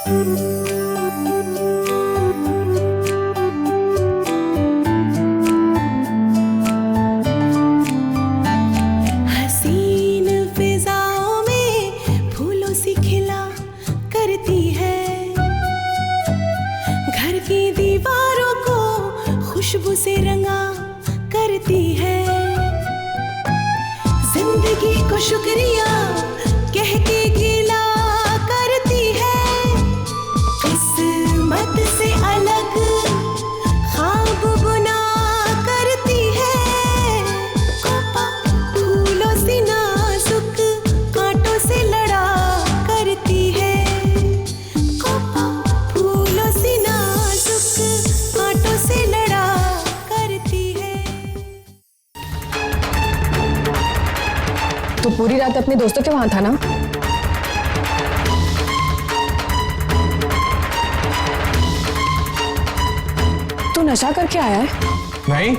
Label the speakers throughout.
Speaker 1: हसीन फिजाओं में फूलों सी खिला करती है, घर की दीवारों को खुशबू से रंगा करती है, जिंदगी को शुक्रिया कह के गिला करती है, किस्मत से अलग ख्वाब बुना करती है, कोपा फूलों से नाजुक कांटों से लड़ा करती है, कोपा फूलों से नाजुक कांटों से लड़ा करती है।
Speaker 2: तो पूरी रात अपने दोस्तों के वहां था ना? तू नशा करके आया है?
Speaker 3: नहीं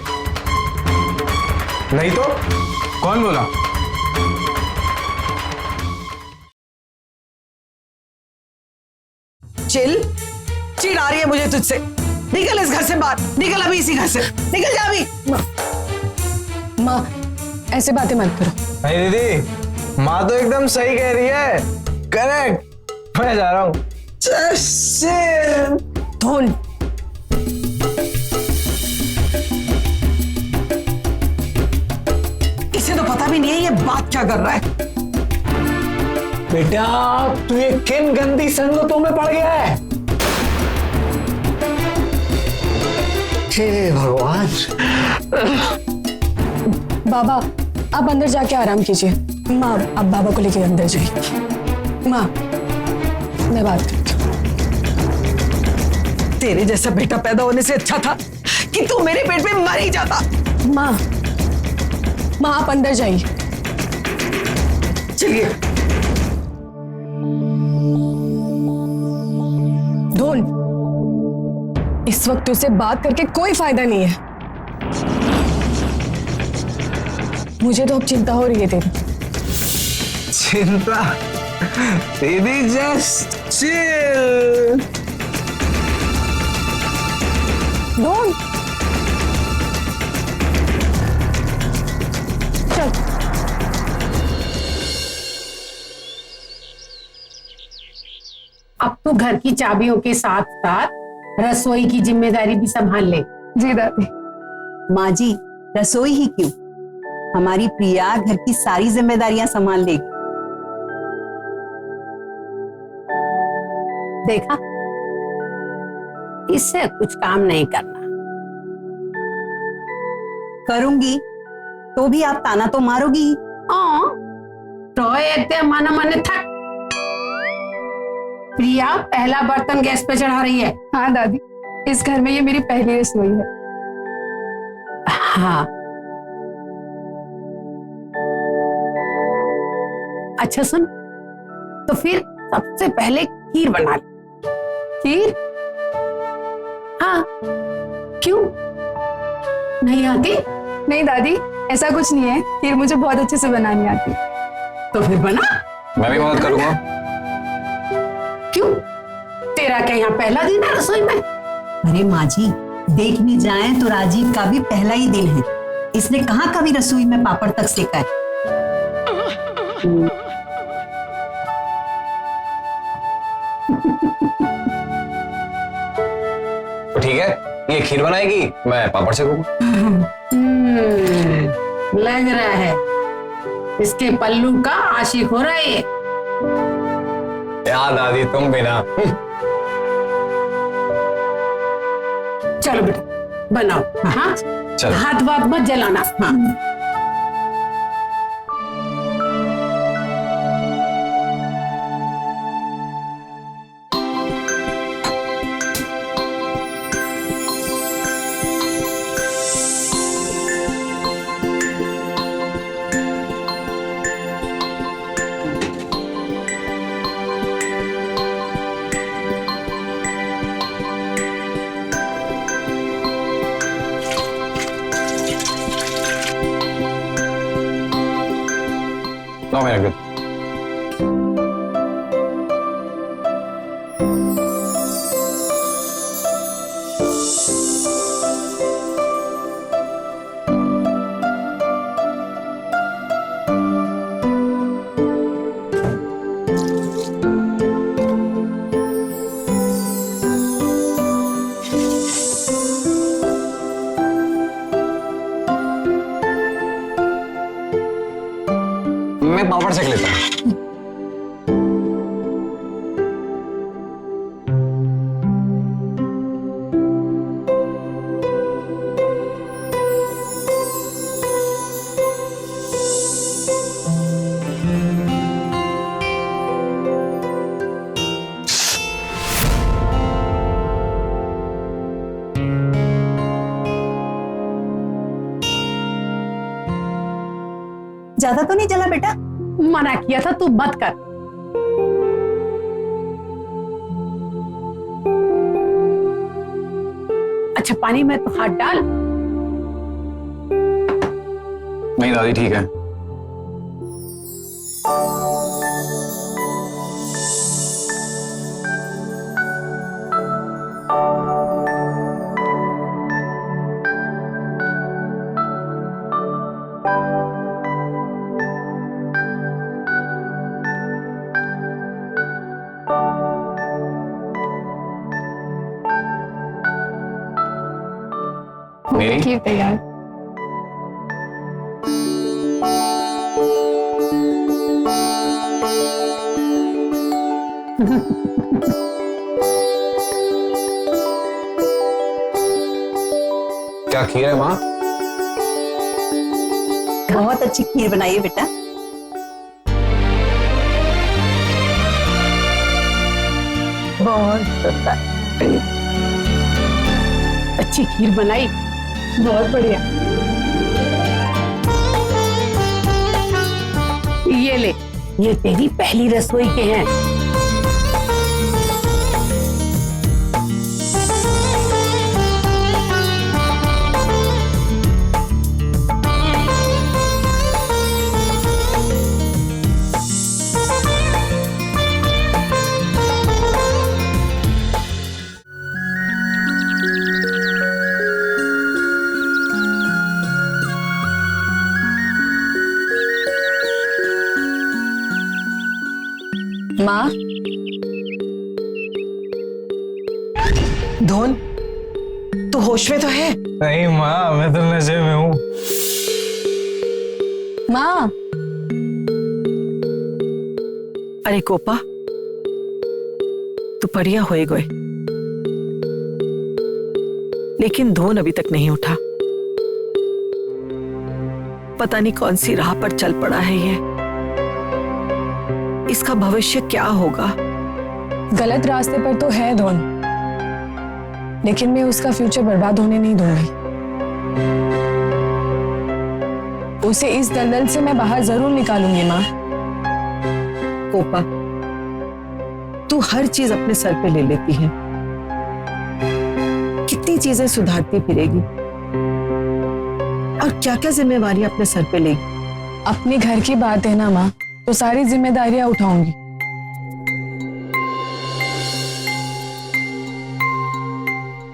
Speaker 3: नहीं तो कौन बोला?
Speaker 4: चिढ़ आ रही है मुझे तुझसे। निकल इस घर से बाहर, निकल अभी इसी घर से, निकल जा अभी।
Speaker 2: माँ ऐसे बातें मत करो।
Speaker 3: नहीं दीदी, माँ तो एकदम सही कह रही है, करेक्ट। मैं जा रहा हूँ।
Speaker 2: धोन,
Speaker 4: इसे तो पता भी नहीं है ये बात क्या कर रहा है।
Speaker 3: बेटा तू ये किन गंदी संगतों में पड़ गया है? हे भगवान।
Speaker 2: बाबा आप अंदर जाके आराम कीजिए। माँ अब बाबा को लेके अंदर जाइए। माँ मैं बात करती हूँ।
Speaker 4: तेरे जैसा बेटा पैदा होने से अच्छा था कि तू मेरे पेट में मर ही जाता।
Speaker 2: माँ माँ आप अंदर जाइए।
Speaker 4: चलिए।
Speaker 2: धोन, इस वक्त तुझसे बात करके कोई फायदा नहीं है। मुझे तो अब चिंता हो रही है तेरी।
Speaker 3: चिंता? दीदी जस्ट चिल।
Speaker 2: धोन चल।
Speaker 5: अब तो घर की चाबियों के साथ साथ रसोई की जिम्मेदारी भी संभाल ले।
Speaker 2: जी दादी।
Speaker 6: माँ जी रसोई ही क्यों, हमारी प्रिया घर की सारी जिम्मेदारियां संभाल लेगी।
Speaker 5: देखा, इससे कुछ काम नहीं करना।
Speaker 6: करूंगी तो भी आप ताना तो मारोगी ही।
Speaker 5: तो एक माना माने थक। प्रिया पहला बर्तन गैस पे चढ़ा रही है।
Speaker 2: हाँ दादी, इस घर में ये मेरी पहली रसोई है।
Speaker 5: हाँ अच्छा सुन, तो फिर सबसे पहले खीर बना ले।
Speaker 2: खीर?
Speaker 5: हाँ क्यों नहीं आती?
Speaker 2: नहीं दादी ऐसा कुछ नहीं है, खीर मुझे बहुत अच्छे से बनानी आती है।
Speaker 5: तो फिर बना।
Speaker 3: मैं भी मदद करूंगा।
Speaker 5: क्यों, तेरा क्या यहाँ पहला दिन है रसोई में?
Speaker 6: अरे माँ जी देखने जाएं तो राजीव का भी पहला ही दिन है, इसने कहाँ कभी रसोई में पापड़ तक सेका है।
Speaker 3: तो ठीक है, ये खीर बनाएगी, मैं पापड़ सेकूंगा।
Speaker 5: लग रहा है इसके पल्लू का आशिक हो रहा है।
Speaker 3: याद दादी तुम भी ना।
Speaker 5: चलो बेटा बनाओ। हाँ
Speaker 3: चलो।
Speaker 5: हाथ वाथ मत जलाना। हाँ
Speaker 6: ज्यादा तो नहीं जला बेटा?
Speaker 5: मना किया था, तू मत कर। अच्छा पानी में तो हाथ डाल।
Speaker 3: नहीं दादी ठीक है। मेरी
Speaker 2: खीर तैयार।
Speaker 3: क्या खीर है माँ?
Speaker 6: बहुत अच्छी खीर बनाई है बेटा।
Speaker 5: बहुत अच्छी खीर बनाई, बहुत बढ़िया। ये ले, ये तेरी पहली रसोई के हैं।
Speaker 2: माँ,
Speaker 4: धोन, तू होश में तो है?
Speaker 3: नहीं माँ, मैं तो नशे में हूँ।
Speaker 2: माँ।
Speaker 4: अरे कोपा, तू बढ़िया होए गए, लेकिन धोन अभी तक नहीं उठा। पता नहीं कौन सी राह पर चल पड़ा है ये। इसका भविष्य क्या होगा?
Speaker 2: गलत रास्ते पर तो है धोन, लेकिन मैं उसका फ्यूचर बर्बाद होने नहीं दूंगी। उसे इस दलदल से मैं बाहर जरूर निकालूंगी माँ।
Speaker 4: कोपा, तू हर चीज अपने सर पे ले लेती है। कितनी चीजें सुधारती फिरेगी और क्या क्या जिम्मेवारी अपने सर पे लेगी।
Speaker 2: अपने घर की बात है ना माँ, तो सारी जिम्मेदारियां उठाऊंगी।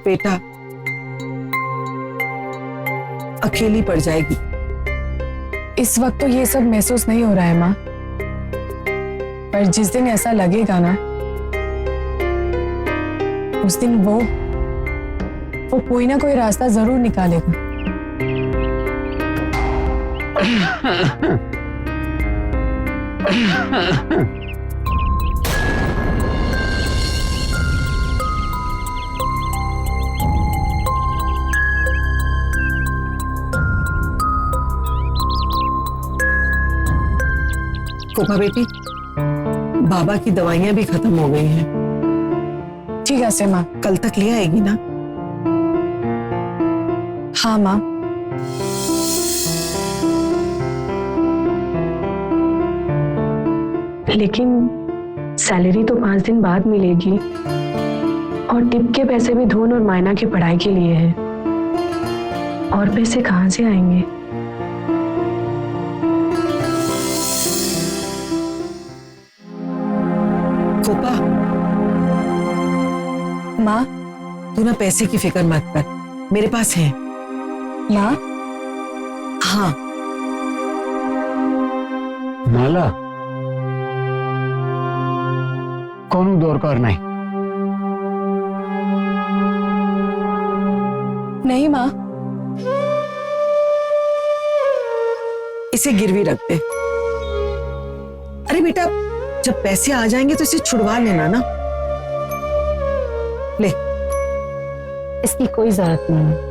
Speaker 4: बेटा, अकेली पड़ जाएगी।
Speaker 2: इस वक्त तो ये सब महसूस नहीं हो रहा है माँ, पर जिस दिन ऐसा लगेगा ना, उस दिन वो कोई ना कोई रास्ता जरूर निकालेगा।
Speaker 4: कोपा बेटी, बाबा की दवाइयां भी खत्म हो गई हैं।
Speaker 2: ठीक है से माँ।
Speaker 4: कल तक ले आएगी ना?
Speaker 2: हाँ माँ। लेकिन सैलरी तो 5 दिन बाद मिलेगी, और टिप के पैसे भी धोन और मायना की पढ़ाई के लिए है। और पैसे कहाँ से आएंगे?
Speaker 4: कोपा,
Speaker 2: माँ।
Speaker 4: तू ना पैसे की फिक्र मत कर, मेरे पास है।
Speaker 2: माँ।
Speaker 4: हाँ।
Speaker 7: माला, कोनू दरकार नहीं।
Speaker 2: नहीं माँ।
Speaker 4: इसे गिरवी रख दे। अरे बेटा, जब पैसे आ जाएंगे तो इसे छुड़वा लेना ना। ले।
Speaker 2: इसकी कोई जरूरत नहीं है।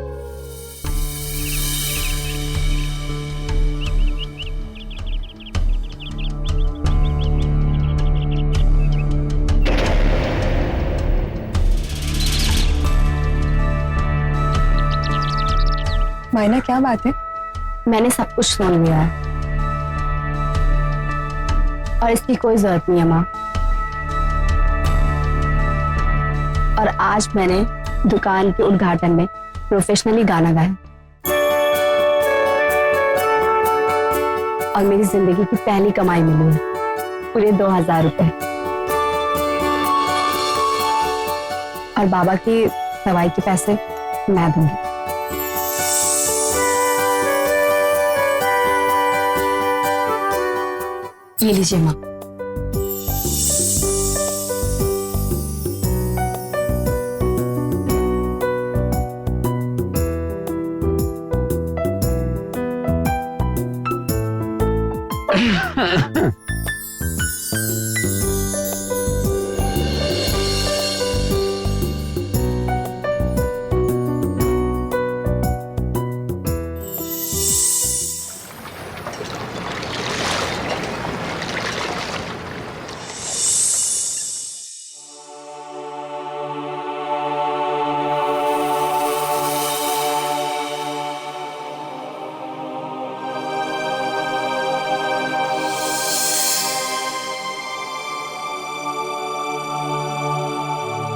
Speaker 2: मायना, क्या बात है?
Speaker 8: मैंने सब कुछ सुन लिया है। और इसकी कोई जरूरत नहीं है माँ। और आज मैंने दुकान के उद्घाटन में प्रोफेशनली गाना गाया और मेरी जिंदगी की पहली कमाई मिली है, पूरे 2000 रुपए। और बाबा की दवाई के पैसे मैं दूंगी। ये लीजिए माँ।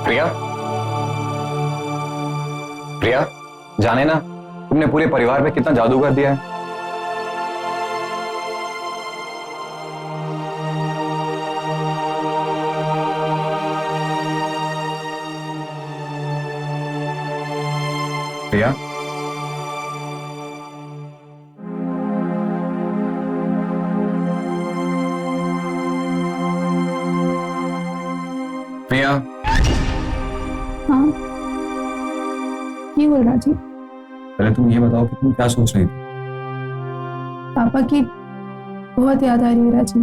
Speaker 3: प्रिया, प्रिया, जाने ना तुमने पूरे परिवार पे कितना जादू कर दिया है। प्रिया, प्रिया,
Speaker 2: हाँ, ये बोल रहा जी।
Speaker 3: पहले तुम ये बताओ कि तुम क्या सोच रही थी।
Speaker 2: पापा की बहुत याद आ रही है राजी।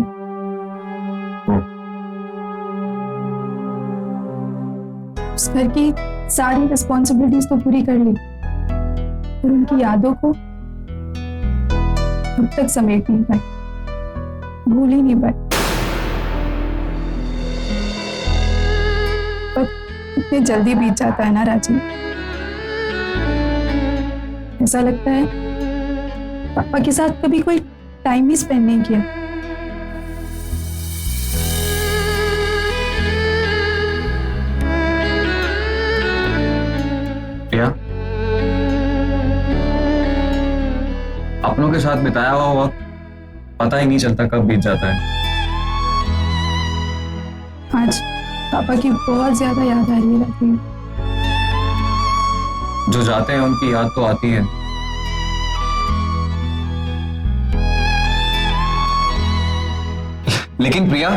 Speaker 2: उस घर की सारी रिस्पॉन्सिबिलिटीज तो पूरी कर ली, पर उनकी यादों को अब तक समेट नहीं पाई, भूल ही नहीं पाई। पर इतनी जल्दी बीत जाता है ना राजी। ऐसा लगता है पापा के साथ कभी कोई टाइम ही स्पेंड नहीं किया।
Speaker 3: प्रिया, अपनों के साथ बिताया हुआ वक्त पता ही नहीं चलता कब बीत जाता है।
Speaker 2: आज पापा की बहुत ज्यादा याद आ रही है राजी।
Speaker 3: जो जाते हैं उनकी याद तो आती है। लेकिन प्रिया,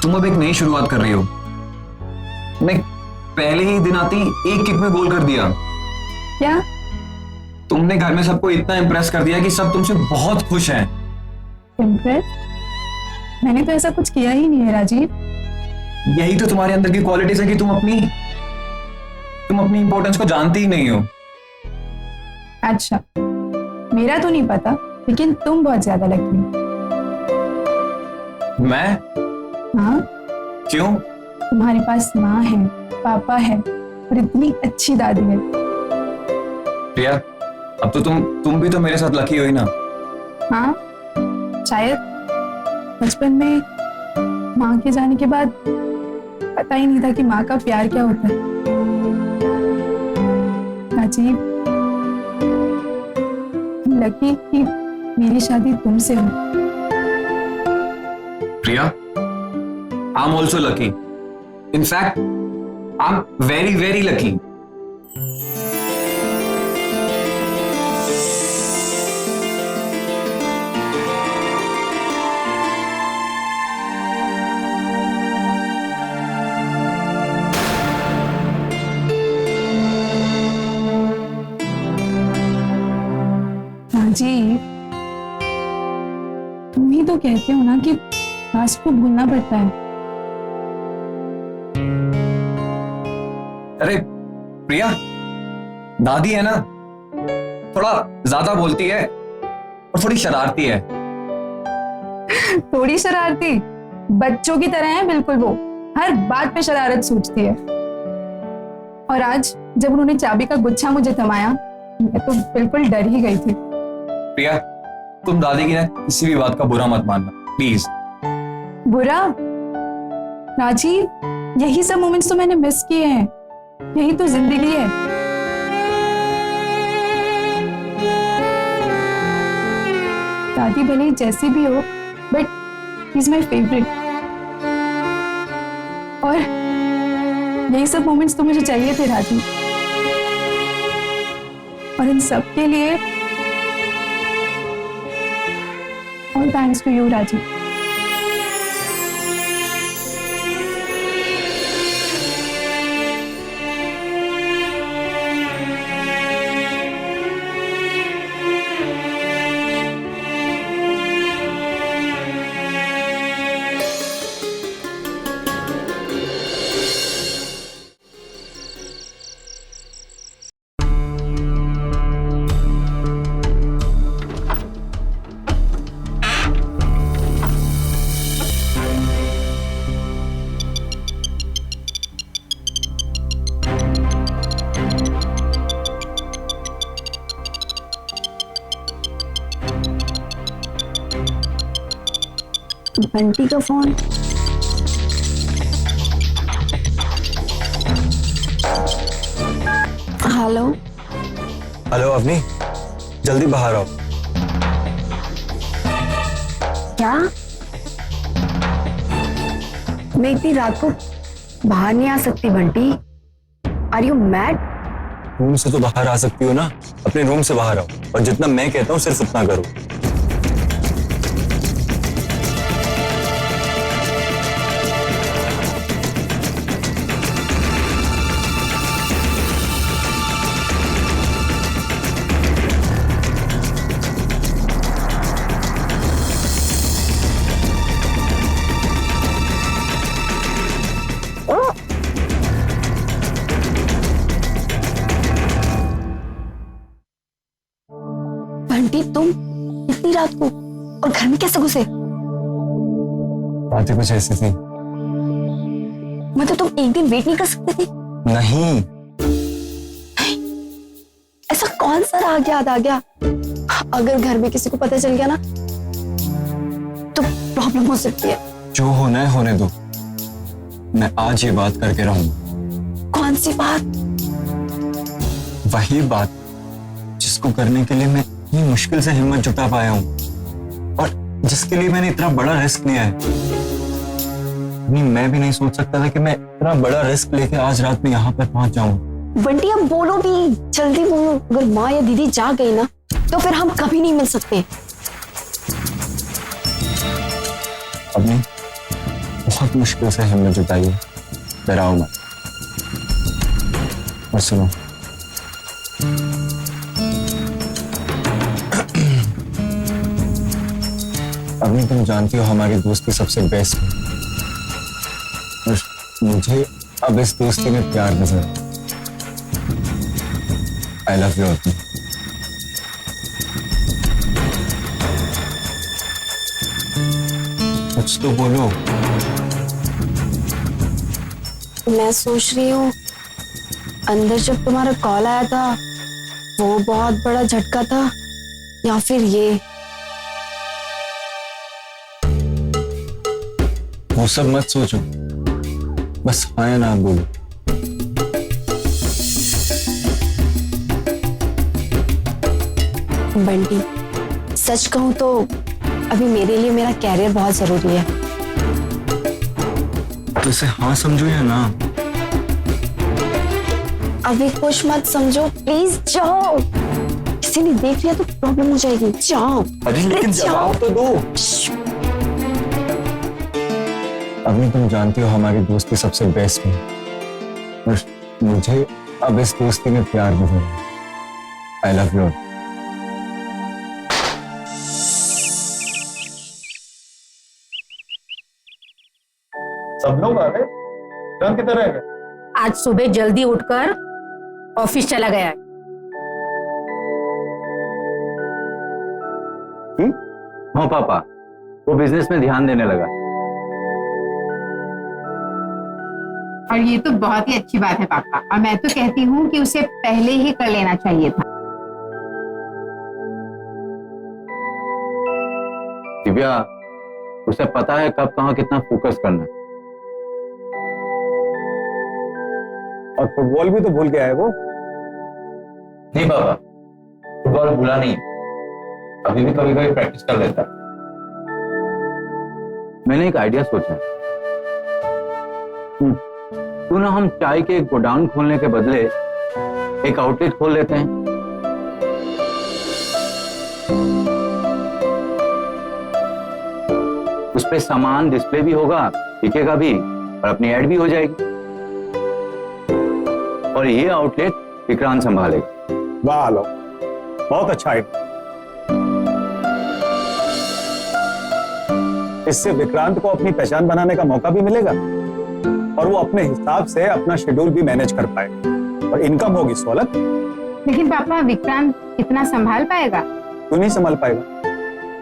Speaker 3: तुम अब एक नई शुरुआत कर रही हो। तुमने पहले ही दिन आती एक किक में गोल कर दिया।
Speaker 2: क्या?
Speaker 3: तुमने घर में सबको इतना इम्प्रेस कर दिया कि सब तुमसे बहुत खुश हैं।
Speaker 2: इम्प्रेस? मैंने तो ऐसा कुछ किया ही नहीं है राजीव।
Speaker 3: यही तो तुम्हारे अंदर की क्वालिटीज है कि तुम अपनी इंपॉर्टेंस को जानती ही नहीं हो।
Speaker 2: अच्छा, मेरा तो नहीं पता, लेकिन तुम बहुत ज्यादा लकी हो।
Speaker 3: मैं?
Speaker 2: हाँ,
Speaker 3: क्यों?
Speaker 2: तुम्हारे पास माँ है, पापा है और इतनी अच्छी दादी है।
Speaker 3: प्रिया, अब तो तुम भी तो मेरे साथ लकी हुई ना।
Speaker 2: हाँ, शायद बचपन में माँ के जाने के बाद पता ही नहीं था कि माँ का प्यार क्या होता है। अजीब, लकी कि मेरी शादी तुमसे हुई।
Speaker 3: प्रिया, I'm also lucky. In fact, I'm very, very lucky.
Speaker 2: Rajiv, तुम ही तो कहते हो ना कि पास्ट को भूलना पड़ता है।
Speaker 3: अरे प्रिया, दादी है ना, थोड़ा ज्यादा बोलती है और थोड़ी शरारती है।
Speaker 2: थोड़ी शरारती? बच्चों की तरह है बिल्कुल वो, हर बात पे शरारत सूझती है। और आज जब उन्होंने चाबी का गुच्छा मुझे थमाया, मैं तो बिल्कुल डर ही गई थी।
Speaker 3: प्रिया, तुम दादी की ना किसी भी बात का बुरा मत मानना प्लीज।
Speaker 9: बुरा राजीव, यही सब मोमेंट्स तो मैंने मिस किए हैं। यही तो जिंदगी है। दादी भले ही जैसी भी हो, but he is my favourite. और यही सब मोमेंट्स तो मुझे चाहिए थे राजीव, और इन सब के लिए all thanks to you Rajiv.
Speaker 8: Bunty का फोन। हेलो।
Speaker 3: हेलो अवनी, जल्दी बाहर आओ।
Speaker 8: क्या? मैं इतनी रात को बाहर नहीं आ सकती Bunty. Are you mad?
Speaker 3: Room से तो बाहर आ सकती हो ना, अपने रूम से बाहर आओ और जितना मैं कहता हूँ सिर्फ उतना करो।
Speaker 8: बंटी, तुम इतनी रात को और घर में कैसे घुसे?
Speaker 3: बातें कुछ ऐसी थी।
Speaker 8: मतलब तुम एक दिन वेट नहीं कर सकते थे?
Speaker 3: नहीं।
Speaker 8: ऐसा कौन सा राग याद आ गया? अगर घर में किसी को पता चल गया ना तो प्रॉब्लम हो सकती है।
Speaker 3: जो होना है होने दो, मैं आज ये बात करके रहूंगा।
Speaker 8: कौन सी बात?
Speaker 3: वही बात जिसको करने के लिए मैं इतनी मुश्किल से हिम्मत जुटा पाया हूं और जिसके लिए मैंने इतना बड़ा रिस्क लिया है। नहीं, मैं भी नहीं सोच सकता था कि मैं इतना बड़ा रिस्क लेके आज रात में यहाँ पर पहुंच जाऊं।
Speaker 8: बंटी, अब बोलो भी, जल्दी बोलो। अगर माँ या दीदी जाग गई ना तो फिर हम कभी नहीं मिल सकते।
Speaker 3: अपनी बहुत मुश्किल से हिम्मत जुटाई है, डराओ मत। और सुनो, अभी तुम जानती हो हमारी दोस्ती सबसे बेस्ट है और मुझे अब इस दोस्ती में प्यार नजर। आई लव यू अपनी। कुछ तो बोलो।
Speaker 8: मैं सोच रही हूँ अंदर जब तुम्हारा कॉल आया था वो बहुत बड़ा झटका था या फिर ये।
Speaker 3: वो सब मत सोचो, बस हाँ या ना बोलो।
Speaker 8: बंटी, सच कहूँ तो अभी मेरे लिए मेरा कैरियर बहुत जरूरी है।
Speaker 3: तो इसे हाँ समझो या ना?
Speaker 8: अभी कुछ मत समझो, प्लीज जाओ। किसी ने देख लिया तो प्रॉब्लम हो जाएगी। जाओ।
Speaker 3: अरे लेकिन जवाब तो दो। अभी तुम जानती हो हमारी दोस्ती सबसे बेस्ट है और मुझे अब इस दोस्ती में प्यार भी है। I love you.
Speaker 10: सब लोग आ गए? जान किधर रह गए?
Speaker 5: आज सुबह जल्दी उठकर ऑफिस चला गया है।
Speaker 11: हाँ पापा, वो बिजनेस में ध्यान देने लगा।
Speaker 12: और ये तो बहुत ही अच्छी बात है पापा, और मैं तो कहती हूँ कि उसे पहले ही कर लेना चाहिए था।
Speaker 11: दिव्या, उसे पता है कब कहाँ कितना फोकस करना है।
Speaker 10: और फुटबॉल भी तो भूल के आए वो।
Speaker 11: नहीं पापा, फुटबॉल भूला नहीं, अभी भी कभी कभी प्रैक्टिस कर लेता है। मैंने एक आइडिया सोचा, क्यों ना हम चाय के एक गोडाउन खोलने के बदले एक आउटलेट खोल लेते हैं। उस पे सामान डिस्प्ले भी होगा, दिखेगा भी और अपनी ऐड भी हो जाएगी। और ये आउटलेट विक्रांत संभालेगा।
Speaker 10: वाह लो, बहुत अच्छा है। इससे विक्रांत को अपनी पहचान बनाने का मौका भी मिलेगा और वो अपने हिसाब से अपना शेड्यूल भी मैनेज कर पाएगा और इनकम होगी सोलत।
Speaker 12: लेकिन पापा, विक्रांत इतना संभाल पाएगा?
Speaker 10: क्यों नहीं संभाल पाएगा?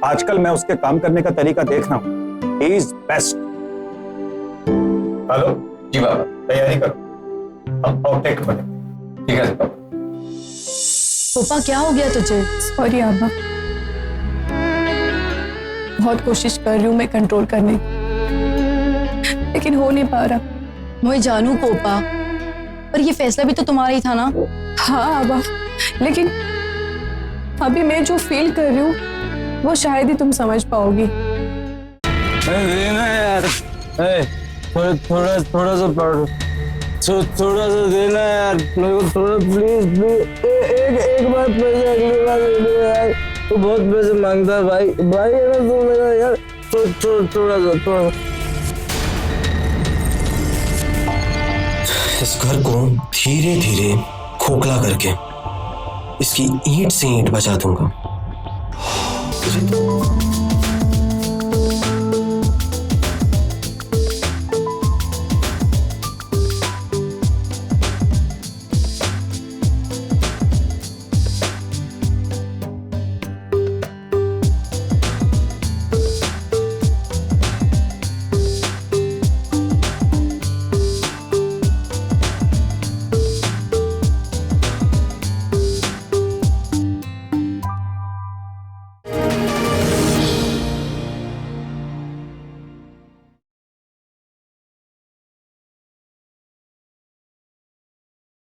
Speaker 10: आजकल मैं उसके काम करने का तरीका देख रहा हूँ। He is best. हेलो जी बाबा, तैयारी करो, हम आउटलेट बने। ठीक है पापा।
Speaker 8: पापा क्या हो गया तुझे?
Speaker 9: सॉरी आबा, बहुत कोशिश कर रही हूँ मैं कंट्रोल करने की, लेकिन हो नहीं पा रहा।
Speaker 8: मैं जानू पोपा, पर ये फैसला भी तो तुम्हारा ही था ना।
Speaker 9: हाँ आबा, लेकिन अभी मैं जो फील कर रही हूँ वो शायद ही तुम समझ पाओगी।
Speaker 3: यार, थोड़ा सा पढ़, थोड़ा सा देना यार मेरे को, थोड़ा प्लीज प्लीज। एक बार पैसे अगली बार दे दो यार, तो बहुत पैसे मांगता है भाई। भाई है ना तू मेरा यार, थोड़ा सा।
Speaker 13: इस घर को धीरे धीरे खोखला करके इसकी ईंट से ईंट बचा दूंगा।